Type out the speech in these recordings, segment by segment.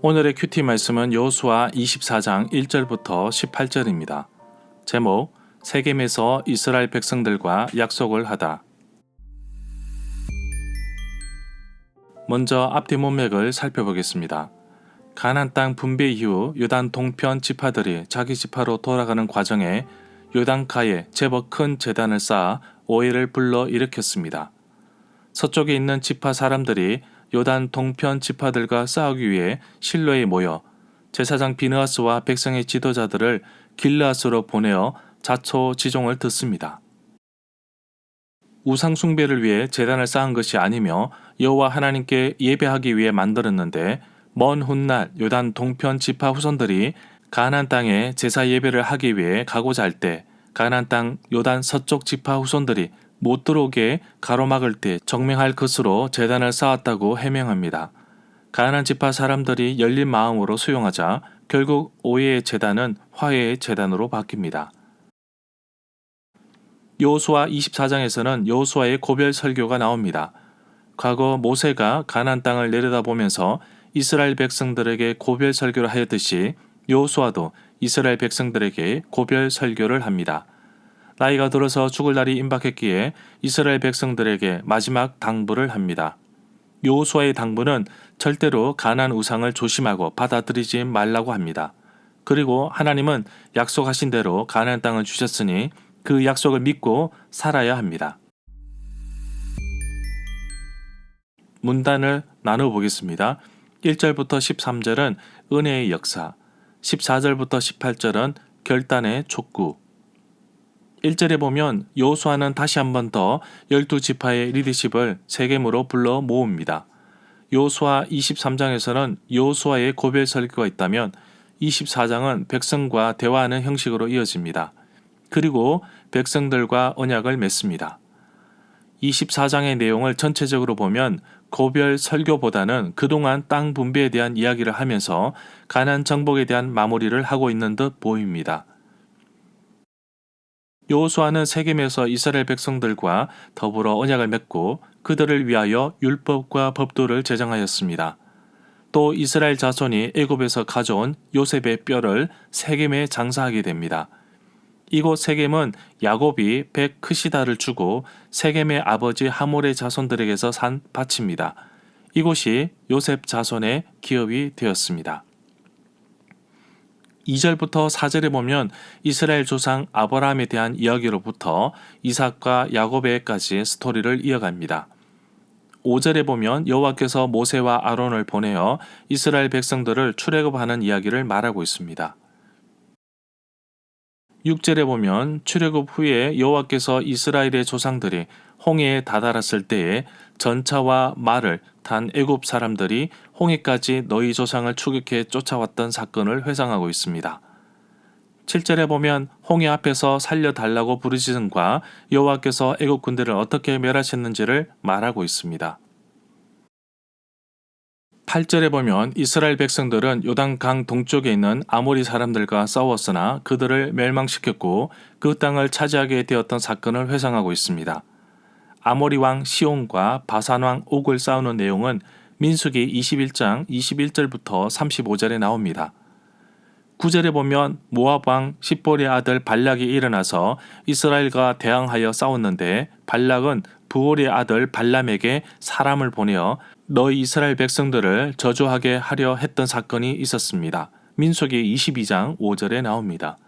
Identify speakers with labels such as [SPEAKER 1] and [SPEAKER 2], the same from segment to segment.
[SPEAKER 1] 오늘의 큐티 말씀은 여호수아 24장 1절부터 18절입니다. 제목, 세겜에서 이스라엘 백성들과 약속을 하다. 먼저 앞뒤 문맥을 살펴보겠습니다. 가나안 땅 분배 이후 요단 동편 지파들이 자기 지파로 돌아가는 과정에 요단가에 제법 큰 제단을 쌓아 오해를 불러 일으켰습니다. 서쪽에 있는 지파 사람들이 요단 동편 지파들과 싸우기 위해 실로에 모여 제사장 비느하스와 백성의 지도자들을 길르앗으로 보내어 자초지종을 듣습니다. 우상 숭배를 위해 제단을 쌓은 것이 아니며 여호와 하나님께 예배하기 위해 만들었는데, 먼 훗날 요단 동편 지파 후손들이 가나안 땅에 제사 예배를 하기 위해 가고자 할 때 가나안 땅 요단 서쪽 지파 후손들이 못 들어오게 가로막을 때 정명할 것으로 제단을 쌓았다고 해명합니다. 가나안 지파 사람들이 열린 마음으로 수용하자 결국 오해의 제단은 화해의 제단으로 바뀝니다. 여호수아 24장에서는 여호수아의 고별 설교가 나옵니다. 과거 모세가 가나안 땅을 내려다보면서 이스라엘 백성들에게 고별 설교를 하였듯이 여호수아도 이스라엘 백성들에게 고별 설교를 합니다. 나이가 들어서 죽을 날이 임박했기에 이스라엘 백성들에게 마지막 당부를 합니다. 여호수아의 당부는 절대로 가나안 우상을 조심하고 받아들이지 말라고 합니다. 그리고 하나님은 약속하신 대로 가나안 땅을 주셨으니 그 약속을 믿고 살아야 합니다. 문단을 나눠보겠습니다. 1절부터 13절은 은혜의 역사, 14절부터 18절은 결단의 촉구. 1절에 보면 여호수아는 다시 한 번 더 12지파의 리더십을 세겜으로 불러 모읍니다. 여호수아 23장에서는 여호수아의 고별 설교가 있다면 24장은 백성과 대화하는 형식으로 이어집니다. 그리고 백성들과 언약을 맺습니다. 24장의 내용을 전체적으로 보면 고별 설교보다는 그동안 땅 분배에 대한 이야기를 하면서 가나안 정복에 대한 마무리를 하고 있는 듯 보입니다. 여호수아는 세겜에서 이스라엘 백성들과 더불어 언약을 맺고 그들을 위하여 율법과 법도를 제정하였습니다. 또 이스라엘 자손이 애굽에서 가져온 요셉의 뼈를 세겜에 장사하게 됩니다. 이곳 세겜은 야곱이 백 크시다를 주고 세겜의 아버지 하몰의 자손들에게서 산 밭입니다. 이곳이 요셉 자손의 기업이 되었습니다. 2절부터 4절에 보면 이스라엘 조상 아브라함에 대한 이야기로부터 이삭과 야곱에까지 스토리를 이어갑니다. 5절에 보면 여호와께서 모세와 아론을 보내어 이스라엘 백성들을 출애굽하는 이야기를 말하고 있습니다. 6절에 보면 출애굽 후에 여호와께서 이스라엘의 조상들이 홍해에 다다랐을 때에 전차와 말을 탄 애굽 사람들이 홍해까지 너희 조상을 추격해 쫓아왔던 사건을 회상하고 있습니다. 7절에 보면 홍해 앞에서 살려달라고 부르짖음과 여호와께서 애굽 군대를 어떻게 멸하셨는지를 말하고 있습니다. 8절에 보면 이스라엘 백성들은 요단강 동쪽에 있는 아모리 사람들과 싸웠으나 그들을 멸망시켰고 그 땅을 차지하게 되었던 사건을 회상하고 있습니다. 아모리 왕 시온과 바산 왕 옥을 싸우는 내용은 민수기 21장 21절부터 35절에 나옵니다. 9절에 보면 모압 왕 십볼의 아들 발락이 일어나서 이스라엘과 대항하여 싸웠는데 발락은 부올의 아들 발람에게 사람을 보내어 너희 이스라엘 백성들을 저주하게 하려 했던 사건이 있었습니다. 민수기 22장 5절에 나옵니다.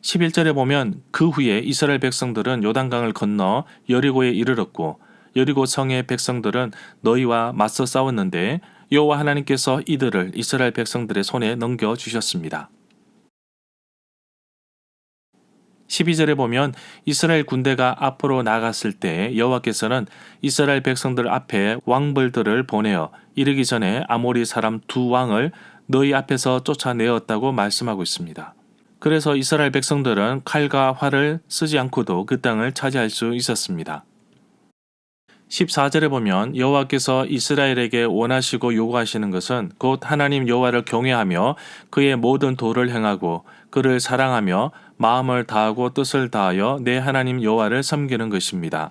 [SPEAKER 1] 11절에 보면 그 후에 이스라엘 백성들은 요단강을 건너 여리고에 이르렀고 여리고 성의 백성들은 너희와 맞서 싸웠는데 여호와 하나님께서 이들을 이스라엘 백성들의 손에 넘겨주셨습니다. 12절에 보면 이스라엘 군대가 앞으로 나갔을 때 여호와께서는 이스라엘 백성들 앞에 왕벌들을 보내어 이르기 전에 아모리 사람 두 왕을 너희 앞에서 쫓아내었다고 말씀하고 있습니다. 그래서 이스라엘 백성들은 칼과 활을 쓰지 않고도 그 땅을 차지할 수 있었습니다. 14절에 보면 여호와께서 이스라엘에게 원하시고 요구하시는 것은 곧 하나님 여호와를 경외하며 그의 모든 도를 행하고 그를 사랑하며 마음을 다하고 뜻을 다하여 내 하나님 여호와를 섬기는 것입니다.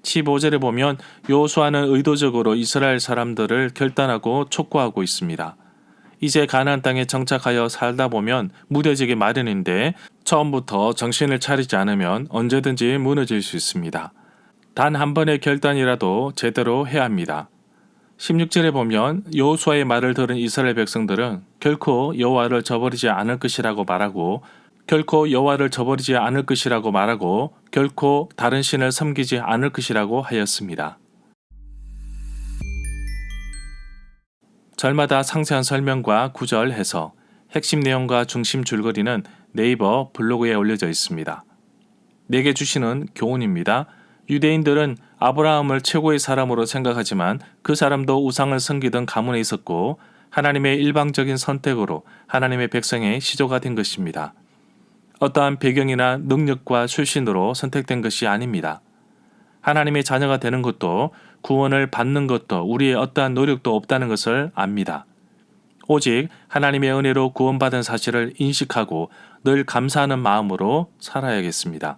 [SPEAKER 1] 15절에 보면 여호수아는 의도적으로 이스라엘 사람들을 결단하고 촉구하고 있습니다. 이제 가나안 땅에 정착하여 살다 보면 무뎌지기 마련인데 처음부터 정신을 차리지 않으면 언제든지 무너질 수 있습니다. 단 한 번의 결단이라도 제대로 해야 합니다. 16절에 보면 여호수아의 말을 들은 이스라엘 백성들은 결코 여호와를 저버리지 않을 것이라고 말하고 결코 다른 신을 섬기지 않을 것이라고 하였습니다. 절마다 상세한 설명과 구절 해석, 핵심 내용과 중심 줄거리는 네이버 블로그에 올려져 있습니다. 내게 주시는 교훈입니다. 유대인들은 아브라함을 최고의 사람으로 생각하지만 그 사람도 우상을 섬기던 가문에 있었고 하나님의 일방적인 선택으로 하나님의 백성의 시조가 된 것입니다. 어떠한 배경이나 능력과 출신으로 선택된 것이 아닙니다. 하나님의 자녀가 되는 것도 구원을 받는 것도 우리의 어떠한 노력도 없다는 것을 압니다. 오직 하나님의 은혜로 구원받은 사실을 인식하고 늘 감사하는 마음으로 살아야겠습니다.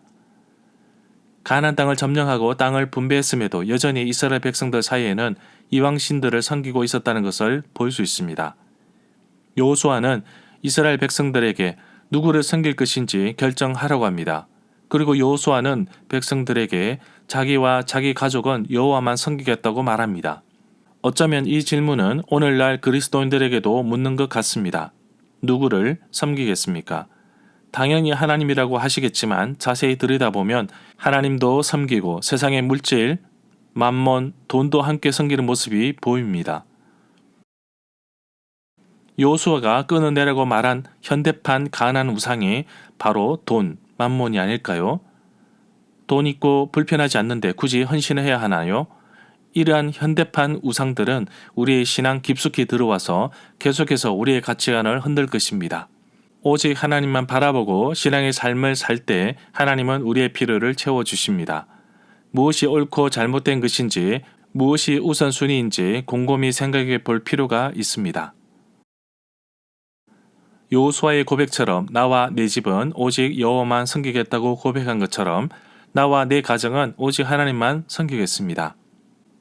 [SPEAKER 1] 가나안 땅을 점령하고 땅을 분배했음에도 여전히 이스라엘 백성들 사이에는 이방신들을 섬기고 있었다는 것을 볼 수 있습니다. 여호수아는 이스라엘 백성들에게 누구를 섬길 것인지 결정하라고 합니다. 그리고 여호수아는 백성들에게 자기와 자기 가족은 여호와만 섬기겠다고 말합니다. 어쩌면 이 질문은 오늘날 그리스도인들에게도 묻는 것 같습니다. 누구를 섬기겠습니까? 당연히 하나님이라고 하시겠지만 자세히 들여다보면 하나님도 섬기고 세상의 물질, 만몬, 돈도 함께 섬기는 모습이 보입니다. 여호수아가 끊어내라고 말한 현대판 가나안 우상이 바로 돈, 만몬이 아닐까요? 돈 있고 불편하지 않는데 굳이 헌신을 해야 하나요? 이러한 현대판 우상들은 우리의 신앙 깊숙이 들어와서 계속해서 우리의 가치관을 흔들 것입니다. 오직 하나님만 바라보고 신앙의 삶을 살 때 하나님은 우리의 필요를 채워주십니다. 무엇이 옳고 잘못된 것인지, 무엇이 우선순위인지 곰곰이 생각해 볼 필요가 있습니다. 여호수아의 고백처럼 나와 내 집은 오직 여호와만 섬기겠다고 고백한 것처럼 나와 내 가정은 오직 하나님만 섬기겠습니다.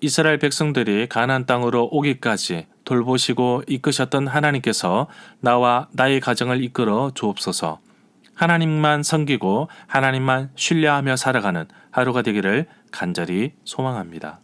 [SPEAKER 1] 이스라엘 백성들이 가나안 땅으로 오기까지 돌보시고 이끄셨던 하나님께서 나와 나의 가정을 이끌어 주옵소서. 하나님만 섬기고 하나님만 신뢰하며 살아가는 하루가 되기를 간절히 소망합니다.